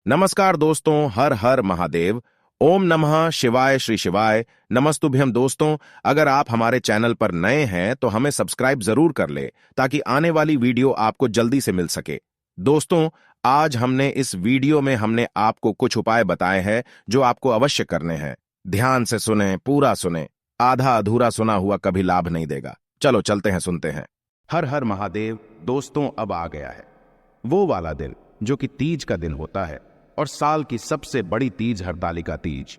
नमस्कार दोस्तों, हर हर महादेव। ओम नमः शिवाय श्री शिवाय। नमस्तुभ्यम दोस्तों, अगर आप हमारे चैनल पर नए हैं तो हमें सब्सक्राइब जरूर कर ले ताकि आने वाली वीडियो आपको जल्दी से मिल सके। दोस्तों, आज इस वीडियो में हमने आपको कुछ उपाय बताए हैं जो आपको अवश्य करने हैं। ध्यान से सुने, पूरा सुने। आधा अधूरा सुना हुआ कभी लाभ नहीं देगा। चलो चलते हैं, सुनते हैं। हर हर महादेव। दोस्तों, अब आ गया है वो वाला दिन जो कि तीज का दिन होता है और साल की सबसे बड़ी तीज हरतालिका तीज।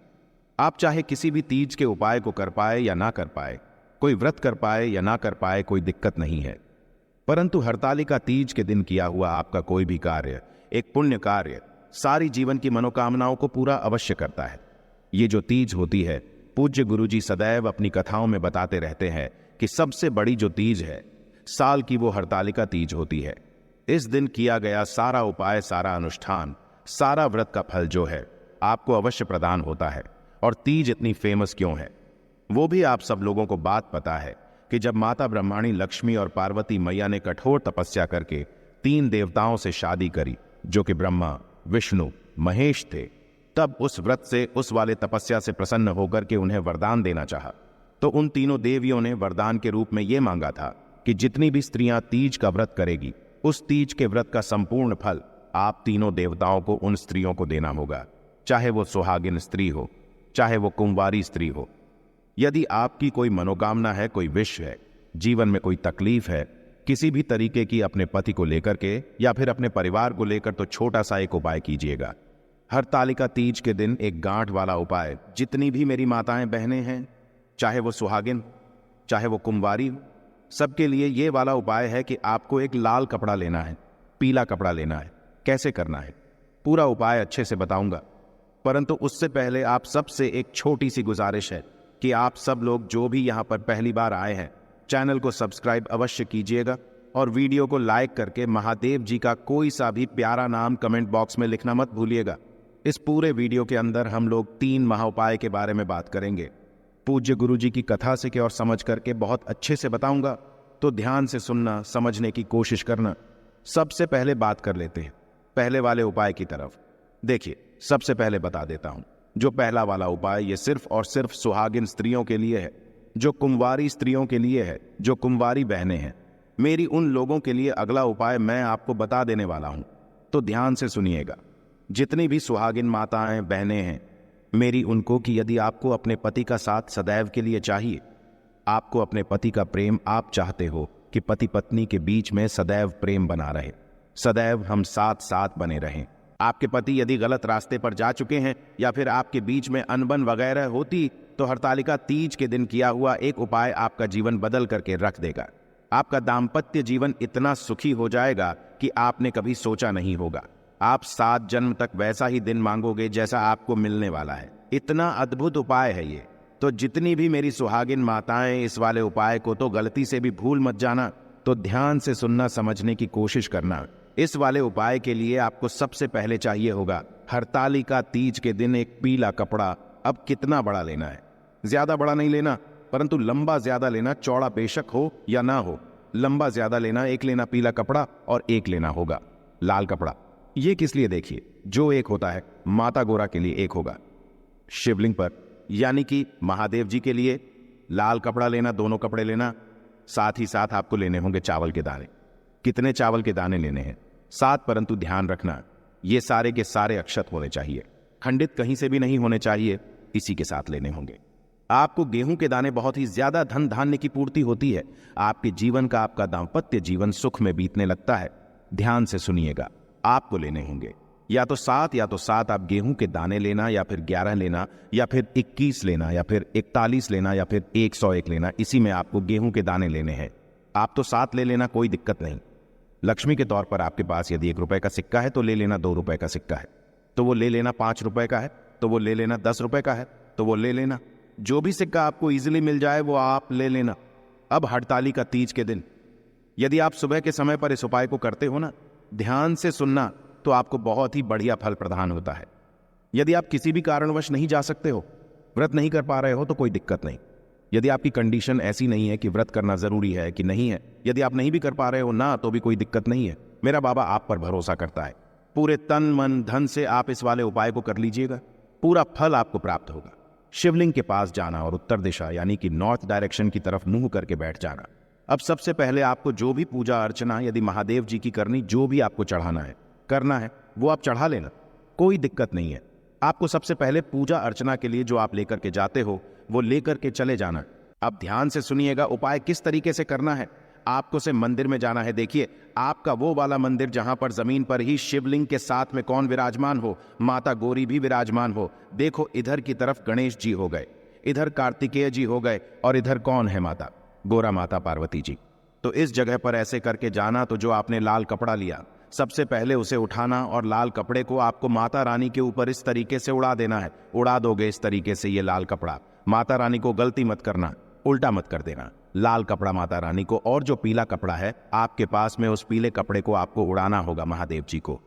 आप चाहे किसी भी तीज के उपाय को कर पाए या ना कर पाए, कोई व्रत कर पाए या ना कर पाए, कोई दिक्कत नहीं है। परंतु हरतालिका तीज के दिन किया हुआ आपका कोई भी कार्य, एक पुण्य कार्य, सारी जीवन की मनोकामनाओं को पूरा अवश्य करता है। ये जो तीज होती है, पूज्य गुरुजी सदैव अपनी कथाओं में बताते रहते हैं कि सबसे बड़ी जो तीज है साल की, वो हरतालिका तीज होती है। इस दिन किया गया सारा उपाय, सारा अनुष्ठान, सारा व्रत का फल जो है आपको अवश्य प्रदान होता है। और तीज इतनी फेमस क्यों है वो भी आप सब लोगों को बात पता है कि जब माता ब्रह्माणी लक्ष्मी और पार्वती मैया ने कठोर तपस्या करके 3 देवताओं से शादी करी, जो कि ब्रह्मा, विष्णु, महेश थे, तब उस व्रत से, उस वाले तपस्या से प्रसन्न होकर के उन्हें वरदान देना चाहा। तो उन तीनों देवियों ने वरदान के रूप में यह मांगा था कि जितनी भी स्त्रियां तीज का व्रत करेगी, उस तीज के व्रत का संपूर्ण फल आप तीनों देवताओं को उन स्त्रियों को देना होगा, चाहे वो सुहागिन स्त्री हो, चाहे वो कुंवारी स्त्री हो। यदि आपकी कोई मनोकामना है, कोई विश है, जीवन में कोई तकलीफ है किसी भी तरीके की, अपने पति को लेकर के या फिर अपने परिवार को लेकर, तो छोटा सा एक उपाय कीजिएगा। हरतालिका तीज के दिन एक गांठ वाला उपाय, जितनी भी मेरी माताएं बहनें हैं, चाहे वो सुहागिन, चाहे वो कुंवारी हो, सबके लिए ये वाला उपाय है कि आपको एक लाल कपड़ा लेना है, पीला कपड़ा लेना है। कैसे करना है पूरा उपाय अच्छे से बताऊंगा, परंतु उससे पहले आप सबसे एक छोटी सी गुजारिश है कि आप सब लोग जो भी यहां पर पहली बार आए हैं, चैनल को सब्सक्राइब अवश्य कीजिएगा और वीडियो को लाइक करके महादेव जी का कोई सा भी प्यारा नाम कमेंट बॉक्स में लिखना मत भूलिएगा। इस पूरे वीडियो के अंदर हम लोग 3 महाउपाय के बारे में बात करेंगे। पूज्य गुरु जी की कथा से के और समझ करके बहुत अच्छे से बताऊंगा, तो ध्यान से सुनना, समझने की कोशिश करना। सबसे पहले बात कर लेते हैं पहले वाले उपाय की तरफ। देखिए, सबसे पहले बता देता हूं, जो पहला वाला उपाय ये सिर्फ और सिर्फ सुहागिन स्त्रियों के लिए है, जो कुंवारी स्त्रियों के लिए है, जो कुंवारी बहनें हैं। मेरी उन लोगों के लिए अगला उपाय मैं आपको बता देने वाला हूं, तो ध्यान से सुनिएगा। जितनी भी सुहागिन माताएं, बहनें हैं, मेरी उनको कि यदि आपको अपने पति का साथ सदैव के लिए चाहिए, आपको अपने पति का प्रेम, आप चाहते हो कि पति पत्नी के बीच में सदैव प्रेम बना रहे, सदैव हम साथ साथ बने रहें। आपके पति यदि गलत रास्ते पर जा चुके हैं या फिर आपके बीच में अनबन वगैरह होती, तो हरतालिका तीज के दिन किया हुआ एक उपाय आपका जीवन बदल करके रख देगा। आपका दाम्पत्य जीवन इतना सुखी हो जाएगा कि आपने कभी सोचा नहीं होगा। आप 7 जन्म तक वैसा ही दिन मांगोगे जैसा आपको मिलने वाला है। इतना अद्भुत उपाय है ये। तो जितनी भी मेरी सुहागिन माताएं इस वाले उपाय को तो गलती से भी भूल मत जाना, तो ध्यान से सुनना, समझने की कोशिश करना। इस वाले उपाय के लिए आपको सबसे पहले चाहिए होगा हरतालिका तीज के दिन एक पीला कपड़ा। अब कितना बड़ा लेना है? ज्यादा बड़ा नहीं लेना, परंतु लंबा ज्यादा लेना। चौड़ा बेशक हो या ना हो, लंबा ज्यादा लेना। एक लेना पीला कपड़ा और एक लेना होगा लाल कपड़ा। ये किस लिए? देखिए, जो एक होता है माता गोरा के लिए, एक होगा शिवलिंग पर, यानी कि महादेव जी के लिए लाल कपड़ा लेना, दोनों कपड़े लेना। साथ ही साथ आपको लेने होंगे चावल के दाने। कितने चावल के दाने लेने हैं? 7, परंतु ध्यान रखना, ये सारे के सारे अक्षत होने चाहिए, खंडित कहीं से भी नहीं होने चाहिए, इसी के साथ लेने होंगे। आपको गेहूं के दाने बहुत ही ज्यादा धन धान्य की पूर्ति होती है। आपके जीवन का, आपका दाम्पत्य जीवन सुख में बीतने लगता है। ध्यान से सुनिएगा, आपको लेने होंगे या तो 7 आप गेहूं के दाने लेना, या फिर 11 लेना, या फिर 21 लेना, या फिर 41 लेना, या फिर 101 लेना। इसी में आपको गेहूं के दाने लेने हैं। आप तो 7 ले लेना, कोई दिक्कत नहीं। लक्ष्मी के तौर पर आपके पास यदि 1 रुपए का सिक्का है तो ले लेना, 2 रुपए का सिक्का है तो वो ले लेना, 5 रुपए का है तो वो ले लेना, 10 रुपए का है तो वो ले लेना। जो भी सिक्का आपको इजीली मिल जाए वो आप ले लेना। अब हरतालिका तीज के दिन यदि आप सुबह के समय पर इस उपाय को करते हो ना, ध्यान से सुनना, तो आपको बहुत ही बढ़िया फल प्रदान होता है। यदि आप किसी भी कारणवश नहीं जा सकते हो, व्रत नहीं कर पा रहे हो, तो कोई दिक्कत नहीं। यदि आपकी कंडीशन ऐसी नहीं है कि व्रत करना जरूरी है कि नहीं है, यदि आप नहीं भी कर पा रहे हो ना, तो भी कोई दिक्कत नहीं है। मेरा बाबा आप पर भरोसा करता है। पूरे तन मन धन से आप इस वाले उपाय को कर लीजिएगा, पूरा फल आपको प्राप्त होगा। शिवलिंग के पास जाना और उत्तर दिशा यानी कि नॉर्थ डायरेक्शन की तरफ मुंह करके बैठ जाना। अब सबसे पहले आपको जो भी पूजा अर्चना यदि महादेव जी की करनी, जो भी आपको चढ़ाना है करना है वो आप चढ़ा लेना, कोई दिक्कत नहीं है। आपको सबसे पहले पूजा अर्चना के लिए जो आप लेकर के जाते हो वो लेकर के चले जाना। अब ध्यान से सुनिएगा उपाय किस तरीके से करना है। आपको से मंदिर में जाना है। देखिए आपका वो वाला मंदिर जहां पर जमीन पर ही शिवलिंग के साथ में कौन विराजमान हो, माता गौरी भी विराजमान हो। देखो इधर की तरफ गणेश जी हो गए, इधर कार्तिकेय जी हो गए और इधर कौन है, माता गोरा माता पार्वती जी। तो इस जगह पर ऐसे करके जाना। तो जो आपने लाल कपड़ा लिया सबसे पहले उसे उठाना और लाल कपड़े को आपको माता रानी के ऊपर इस तरीके से उड़ा देना है। उड़ा दोगे इस तरीके से ये लाल कपड़ा, माता रानी को गलती मत करना, उल्टा मत कर देना। लाल कपड़ा माता रानी को, और जो पीला कपड़ा है आपके पास में उस पीले कपड़े को आपको उड़ाना होगा महादेव जी को।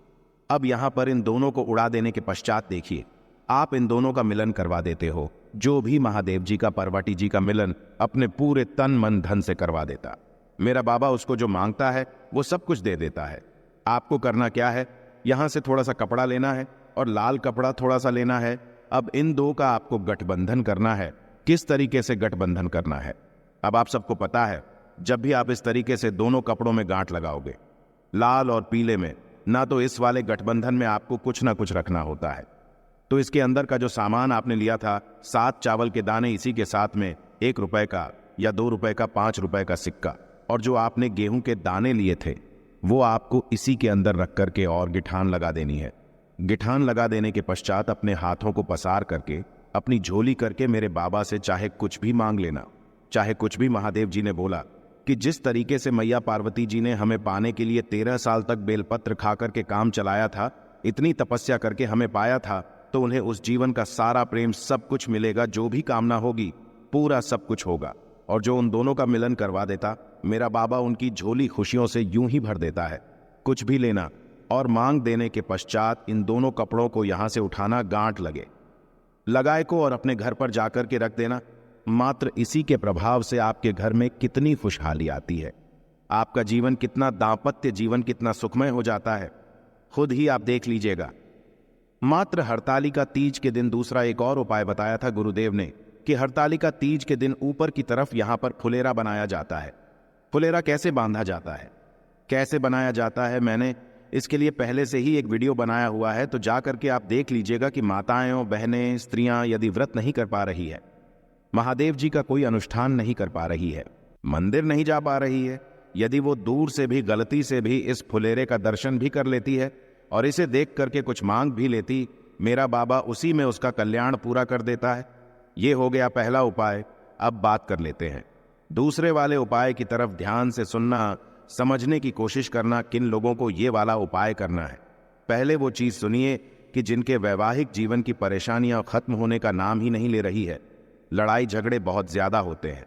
अब यहां पर इन दोनों को उड़ा देने के पश्चात देखिए आप इन दोनों का मिलन करवा देते हो। जो भी महादेव जी का पार्वती जी का मिलन अपने पूरे तन मन धन से करवा देता। मेरा बाबा उसको जो मांगता है वो सब कुछ दे देता है। आपको करना क्या है, यहां से थोड़ा सा कपड़ा लेना है और लाल कपड़ा थोड़ा सा लेना है। अब इन दो का आपको गठबंधन करना है। किस तरीके से गठबंधन करना है अब आप सबको पता है। जब भी आप इस तरीके से दोनों कपड़ों में गांठ लगाओगे, लाल और पीले में, ना तो इस वाले गठबंधन में आपको कुछ ना कुछ रखना होता है। तो इसके अंदर का जो सामान आपने लिया था 7 चावल के दाने, इसी के साथ में 1 रुपए का या 2 रुपए का 5 रुपए का सिक्का, और जो आपने गेहूं के दाने लिए थे वो आपको इसी के अंदर रख करके और गिठान लगा देनी है। गिठान लगा देने के पश्चात अपने हाथों को पसार करके अपनी झोली करके मेरे बाबा से चाहे कुछ भी मांग लेना। चाहे कुछ भी, महादेव जी ने बोला कि जिस तरीके से मैया पार्वती जी ने हमें पाने के लिए 13 साल तक बेलपत्र खा करके काम चलाया था, इतनी तपस्या करके हमें पाया था, तो उन्हें उस जीवन का सारा प्रेम सब कुछ मिलेगा। जो भी कामना होगी पूरा सब कुछ होगा। और जो उन दोनों का मिलन करवा देता, मेरा बाबा उनकी झोली खुशियों से यूं ही भर देता है। कुछ भी लेना और मांग देने के पश्चात इन दोनों कपड़ों को यहां से उठाना, गांठ लगाए को और अपने घर पर जाकर के रख देना। मात्र इसी के प्रभाव से आपके घर में कितनी खुशहाली आती है, आपका जीवन कितना, दाम्पत्य जीवन कितना सुखमय हो जाता है, खुद ही आप देख लीजिएगा। मात्र हरतालिका तीज के दिन दूसरा एक और उपाय बताया था गुरुदेव ने कि हरतालिका तीज के दिन ऊपर की तरफ यहां पर फुलेरा बनाया जाता है। फुलेरा कैसे बांधा जाता है, कैसे बनाया जाता है, मैंने इसके लिए पहले से ही एक वीडियो बनाया हुआ है, तो जा करके आप देख लीजिएगा कि माताएं और बहनें, स्त्रियां यदि व्रत नहीं कर पा रही है, महादेव जी का कोई अनुष्ठान नहीं कर पा रही है, मंदिर नहीं जा पा रही है, यदि वो दूर से भी गलती से भी इस फुलेरे का दर्शन भी कर लेती है और इसे देख करके कुछ मांग भी लेती, मेरा बाबा उसी में उसका कल्याण पूरा कर देता है। ये हो गया पहला उपाय। अब बात कर लेते हैं दूसरे वाले उपाय की तरफ। ध्यान से सुनना, समझने की कोशिश करना किन लोगों को ये वाला उपाय करना है। पहले वो चीज सुनिए कि जिनके वैवाहिक जीवन की परेशानियां खत्म होने का नाम ही नहीं ले रही है, लड़ाई झगड़े बहुत ज्यादा होते हैं।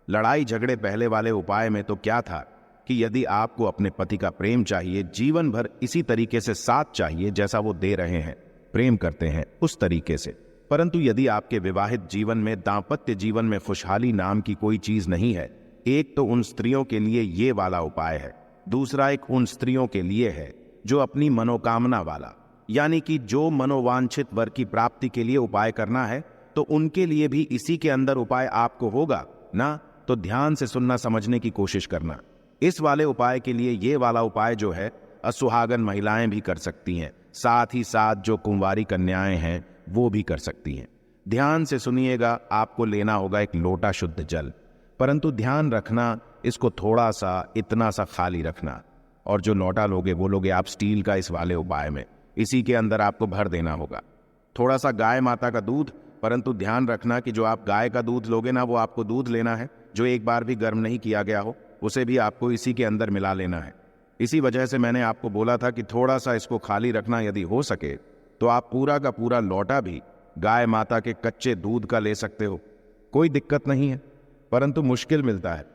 लड़ाई झगड़े पहले वाले उपाय में तो क्या था कि यदि आपको अपने पति का प्रेम चाहिए, जीवन भर इसी तरीके से साथ चाहिए जैसा वो दे रहे हैं, प्रेम करते हैं उस तरीके से, परंतु यदि आपके विवाहित जीवन में, दाम्पत्य जीवन में खुशहाली नाम की कोई चीज नहीं है, एक तो उन स्त्रियों के लिए ये वाला उपाय है, दूसरा एक उन स्त्रियों के लिए है जो अपनी मनोकामना वाला, यानी कि जो मनोवांछित वर की प्राप्ति के लिए उपाय करना है, तो उनके लिए भी इसी के अंदर उपाय आपको होगा ना। तो ध्यान से सुनना, समझने की कोशिश करना। इस वाले उपाय के लिए ये वाला उपाय जो है असुहागन महिलाएं भी कर सकती हैं, साथ ही साथ जो कुंवारी कन्याएं हैं वो भी कर सकती हैं। ध्यान से सुनिएगा, आपको लेना होगा एक लोटा शुद्ध जल, परंतु ध्यान रखना इसको थोड़ा सा, इतना सा खाली रखना, और जो लोटा लोगे वो लोगे आप स्टील का इस वाले उपाय में, इसी के अंदर आपको भर देना होगा थोड़ा सा गाय माता का दूध। परंतु ध्यान रखना कि जो आप गाय का दूध लोगे ना, वो आपको दूध लेना है जो एक बार भी गर्म नहीं किया गया हो, उसे भी आपको इसी के अंदर मिला लेना है। इसी वजह से मैंने आपको बोला था कि थोड़ा सा इसको खाली रखना। यदि हो सके तो आप पूरा का पूरा लोटा भी गाय माता के कच्चे दूध का ले सकते हो, कोई दिक्कत नहीं है, परंतु मुश्किल मिलता है,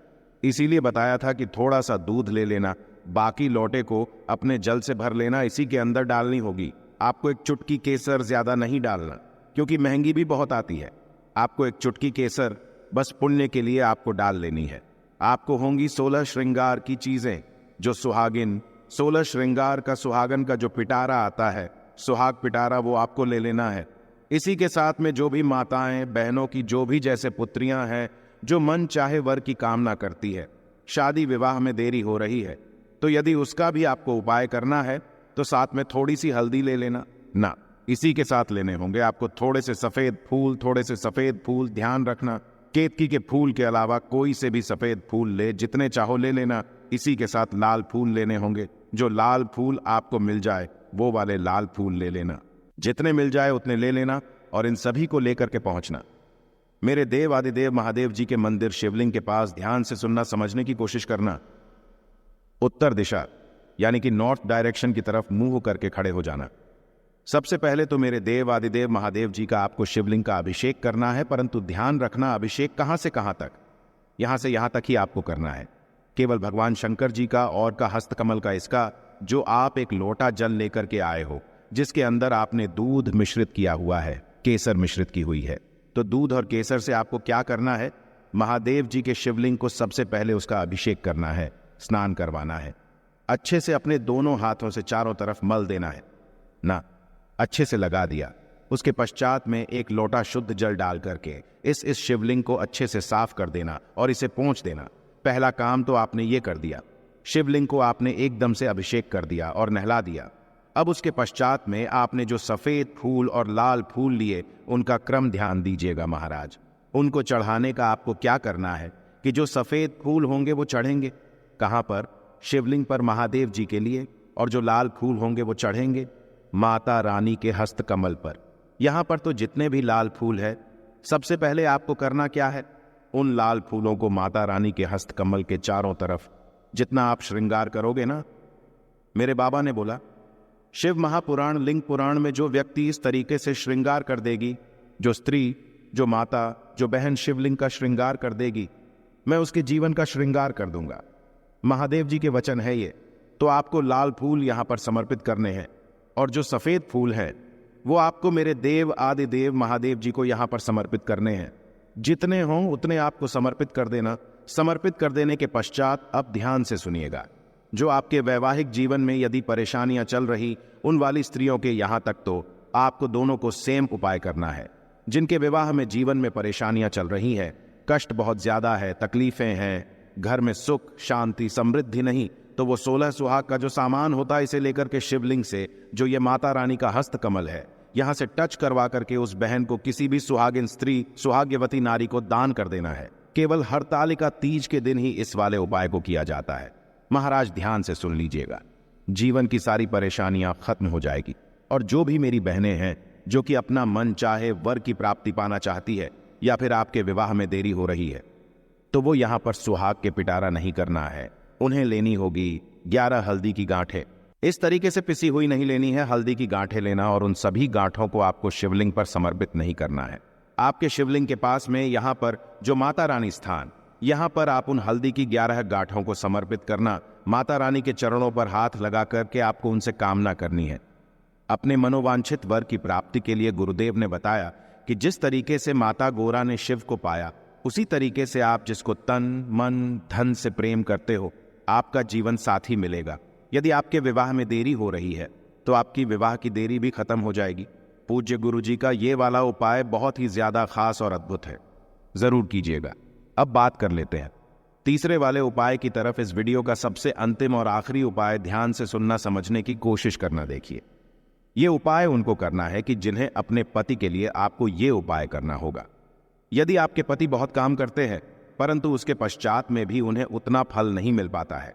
इसीलिए बताया था कि थोड़ा सा दूध ले लेना, बाकी लोटे को अपने जल से भर लेना, इसी के अंदर डालनी होगी। आपको एक चुटकी केसर, ज्यादा नहीं डालना क्योंकि महंगी भी बहुत आती है। आपको एक चुटकी केसर बस पुण्य के लिए आपको डाल लेनी है। आपको होंगी 16 श्रृंगार की चीजें जो सुहागिन 16 श्रृंगार का सुहागन का जो पिटारा आता है, सुहाग पिटारा, वो आपको ले लेना है। इसी के साथ में जो भी माताएं बहनों की जो भी जैसे पुत्रियां हैं, जो मन चाहे वर की कामना करती है, शादी विवाह में देरी हो रही है, तो यदि उसका भी आपको उपाय करना है तो साथ में थोड़ी सी हल्दी ले लेना ना, इसी के साथ लेने होंगे आपको थोड़े से सफेद फूल, थोड़े से सफेद फूल। ध्यान रखना, केतकी के फूल के अलावा कोई से भी सफेद फूल ले, जितने चाहो ले लेना। इसी के साथ लाल फूल लेने होंगे, जो लाल फूल आपको मिल जाए वो वाले लाल फूल ले लेना, जितने मिल जाए उतने ले लेना और इन सभी को लेकर के पहुंचना मेरे देव आदिदेव महादेव जी के मंदिर शिवलिंग के पास। ध्यान से सुनना, समझने की कोशिश करना। उत्तर दिशा यानी कि नॉर्थ डायरेक्शन की तरफ मुंह करके खड़े हो जाना। सबसे पहले तो मेरे देव आदिदेव महादेव जी का आपको शिवलिंग का अभिषेक करना है, परंतु ध्यान रखना अभिषेक कहां से कहां तक, यहां से यहां तक ही आपको करना है। केवल भगवान शंकर जी का और का हस्तकमल का इसका, जो आप एक लोटा जल लेकर के आए हो, जिसके अंदर आपने दूध मिश्रित किया हुआ है, केसर मिश्रित की हुई है। तो दूध और केसर से आपको क्या करना है, महादेव जी के शिवलिंग को सबसे पहले उसका अभिषेक करना है, स्नान करवाना है। अच्छे से अपने दोनों हाथों से चारों तरफ मल देना है ना, अच्छे से लगा दिया। उसके पश्चात में एक लोटा शुद्ध जल डाल करके इस शिवलिंग को अच्छे से साफ कर देना और इसे पोंछ देना। पहला काम तो आपने ये कर दिया, शिवलिंग को आपने एकदम से अभिषेक कर दिया और नहला दिया। अब उसके पश्चात में आपने जो सफेद फूल और लाल फूल लिए, उनका क्रम ध्यान दीजिएगा महाराज। उनको चढ़ाने का आपको क्या करना है कि जो सफेद फूल होंगे वो चढ़ेंगे कहां पर, शिवलिंग पर महादेव जी के लिए, और जो लाल फूल होंगे वो चढ़ेंगे माता रानी के हस्त कमल पर। यहां पर तो जितने भी लाल फूल है, सबसे पहले आपको करना क्या है, उन लाल फूलों को माता रानी के हस्त कमल के चारों तरफ जितना आप श्रृंगार करोगे ना, मेरे बाबा ने बोला शिव महापुराण लिंग पुराण में जो व्यक्ति इस तरीके से श्रृंगार कर देगी, जो स्त्री, जो माता, जो बहन शिवलिंग का श्रृंगार कर देगी, मैं उसके जीवन का श्रृंगार कर दूंगा। महादेव जी के वचन है ये। तो आपको लाल फूल यहां पर समर्पित करने हैं, और जो सफेद फूल है वो आपको मेरे देव आदिदेव महादेव जी को यहां पर समर्पित करने हैं। जितने हों उतने आपको समर्पित कर देना। समर्पित कर देने के पश्चात अब ध्यान से सुनिएगा, जो आपके वैवाहिक जीवन में यदि परेशानियां चल रही, उन वाली स्त्रियों के यहां तक तो आपको दोनों को सेम उपाय करना है। जिनके विवाह में जीवन में परेशानियां चल रही हैं, कष्ट बहुत ज्यादा है, तकलीफें हैं, घर में सुख शांति समृद्धि नहीं, तो वो 16 सुहाग का जो सामान होता है, इसे लेकर के शिवलिंग से, जो ये माता रानी का हस्त कमल है, यहां से टच करवा करके उस बहन को, किसी भी सुहागिन स्त्री, सुहाग्यवती नारी को दान कर देना है। केवल हरतालिका तीज के दिन ही इस वाले उपाय को किया जाता है। महाराज ध्यान से सुन लीजिएगा, जीवन की सारी परेशानियां खत्म हो जाएगी। और जो भी मेरी बहनें हैं जो कि अपना मन चाहे वर की प्राप्ति पाना चाहती है, या फिर आपके विवाह में देरी हो रही है, तो वो यहां पर सुहाग के पिटारा नहीं करना है। उन्हें लेनी होगी 11 हल्दी की गांठें। इस तरीके से पिसी हुई नहीं लेनी है, हल्दी की गांठें लेना, और उन सभी गांठों को आपको शिवलिंग पर समर्पित नहीं करना है। आपके शिवलिंग के पास में यहां पर जो माता रानी स्थान, यहां पर आप उन हल्दी की 11 गांठों को समर्पित करना। माता रानी के चरणों पर हाथ लगा करके आपको उनसे कामना करनी है। अपने मनोवांछित वर की प्राप्ति के लिए गुरुदेव ने बताया कि जिस तरीके से माता गोरा ने शिव को पाया, उसी तरीके से आप जिसको तन मन धन से प्रेम करते हो, आपका जीवन साथी मिलेगा। यदि आपके विवाह में देरी हो रही है तो आपकी विवाह की देरी भी खत्म हो जाएगी। पूज्य गुरु जी का ये वाला उपाय बहुत ही ज्यादा खास और अद्भुत है, जरूर कीजिएगा। अब बात कर लेते हैं तीसरे वाले उपाय की तरफ। इस वीडियो का सबसे अंतिम और आखिरी उपाय, ध्यान से सुनना, समझने की कोशिश करना। देखिए, ये उपाय उनको करना है कि जिन्हें अपने पति के लिए आपको ये उपाय करना होगा। यदि आपके पति बहुत काम करते हैं परंतु उसके पश्चात में भी उन्हें उतना फल नहीं मिल पाता है,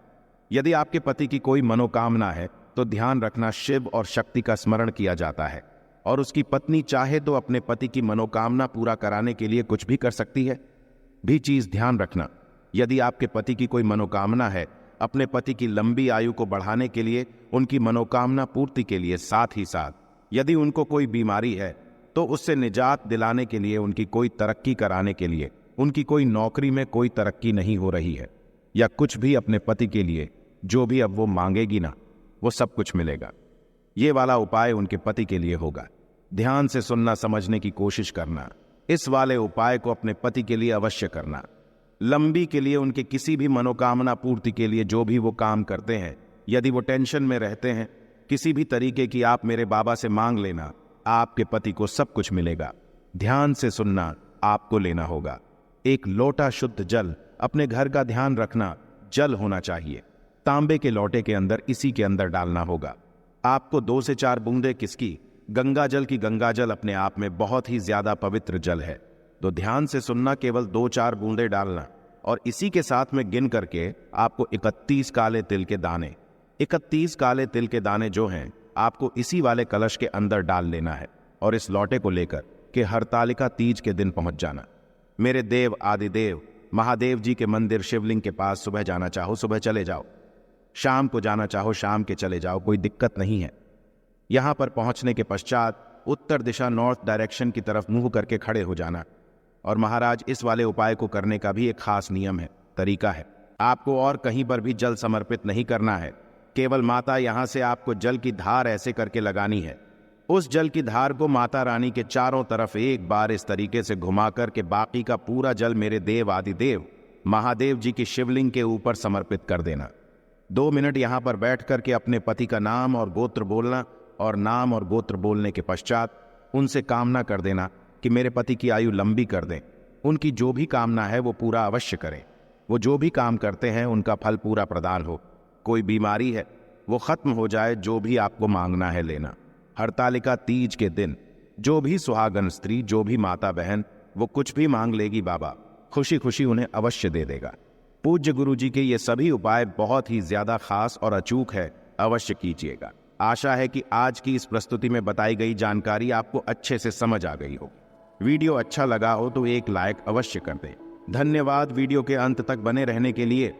यदि आपके पति की कोई मनोकामना है, तो ध्यान रखना शिव और शक्ति का स्मरण किया जाता है, और उसकी पत्नी चाहे तो अपने पति की मनोकामना पूरा कराने के लिए कुछ भी कर सकती है। भी चीज ध्यान रखना, यदि आपके पति की कोई मनोकामना है, अपने पति की लंबी आयु को बढ़ाने के लिए, उनकी मनोकामना पूर्ति के लिए, साथ ही साथ यदि उनको कोई बीमारी है तो उससे निजात दिलाने के लिए, उनकी कोई तरक्की कराने के लिए, उनकी कोई नौकरी में कोई तरक्की नहीं हो रही है, या कुछ भी अपने पति के लिए जो भी अब वो मांगेगी ना, वो सब कुछ मिलेगा। ये वाला उपाय उनके पति के लिए होगा। ध्यान से सुनना, समझने की कोशिश करना। इस वाले उपाय को अपने पति के लिए अवश्य करना। लंबी के लिए, उनके किसी भी मनोकामना पूर्ति के लिए जो भी वो काम करते हैं, यदि वो टेंशन में रहते हैं, किसी भी तरीके की आप मेरे बाबा से मांग लेना, आपके पति को सब कुछ मिलेगा। ध्यान से सुनना, आपको लेना होगा। एक लोटा शुद्ध जल, अपने घर का ध्यान रखना, जल होना चाहिए। तांबे के लोटे के अंदर इसी के अंदर डालना होगा। आपको 2 से 4 बूंदे किसकी? गंगा जल की। गंगा जल अपने आप में बहुत ही ज्यादा पवित्र जल है, तो ध्यान से सुनना, केवल 2-4 बूंदे डालना और इसी के साथ में गिन करके आपको 31 काले तिल के दाने, 31 काले तिल के दाने जो हैं, आपको इसी वाले कलश के अंदर डाल लेना है और इस लौटे को लेकर के हरतालिका तीज के दिन पहुंच जाना। मेरे देव आदिदेव महादेव जी के मंदिर शिवलिंग के पास सुबह जाना चाहो सुबह चले जाओ, शाम को जाना चाहो शाम के चले जाओ, कोई दिक्कत नहीं है। यहां पर पहुंचने के पश्चात उत्तर दिशा नॉर्थ डायरेक्शन की तरफ मुंह करके खड़े हो जाना। और महाराज, इस वाले उपाय को करने का भी एक खास नियम है, तरीका है। आपको और कहीं पर भी जल समर्पित नहीं करना है, केवल माता यहां से आपको जल की धार ऐसे करके लगानी है। उस जल की धार को माता रानी के चारों तरफ एक बार इस तरीके से घुमा करके बाकी का पूरा जल मेरे देव आदिदेव महादेव जी की शिवलिंग के ऊपर समर्पित कर देना। 2 मिनट यहां पर बैठ करके अपने पति का नाम और गोत्र बोलना और नाम और गोत्र बोलने के पश्चात उनसे कामना कर देना कि मेरे पति की आयु लंबी कर दें। उनकी जो भी कामना है वो पूरा अवश्य करें। वो जो भी काम करते हैं उनका फल पूरा प्रदान हो। कोई बीमारी है वो खत्म हो जाए, जो भी आपको मांगना है लेना। हरतालिका तीज के दिन जो भी सुहागन स्त्री, जो भी माता बहन, वो कुछ भी मांग लेगी, बाबा खुशी खुशी उन्हें अवश्य दे देगा। पूज्य गुरु जी के ये सभी उपाय बहुत ही ज्यादा खास और अचूक है, अवश्य कीजिएगा। आशा है कि आज की इस प्रस्तुति में बताई गई जानकारी आपको अच्छे से समझ आ गई होगी। वीडियो अच्छा लगा हो तो एक लाइक अवश्य कर दें। धन्यवाद वीडियो के अंत तक बने रहने के लिए।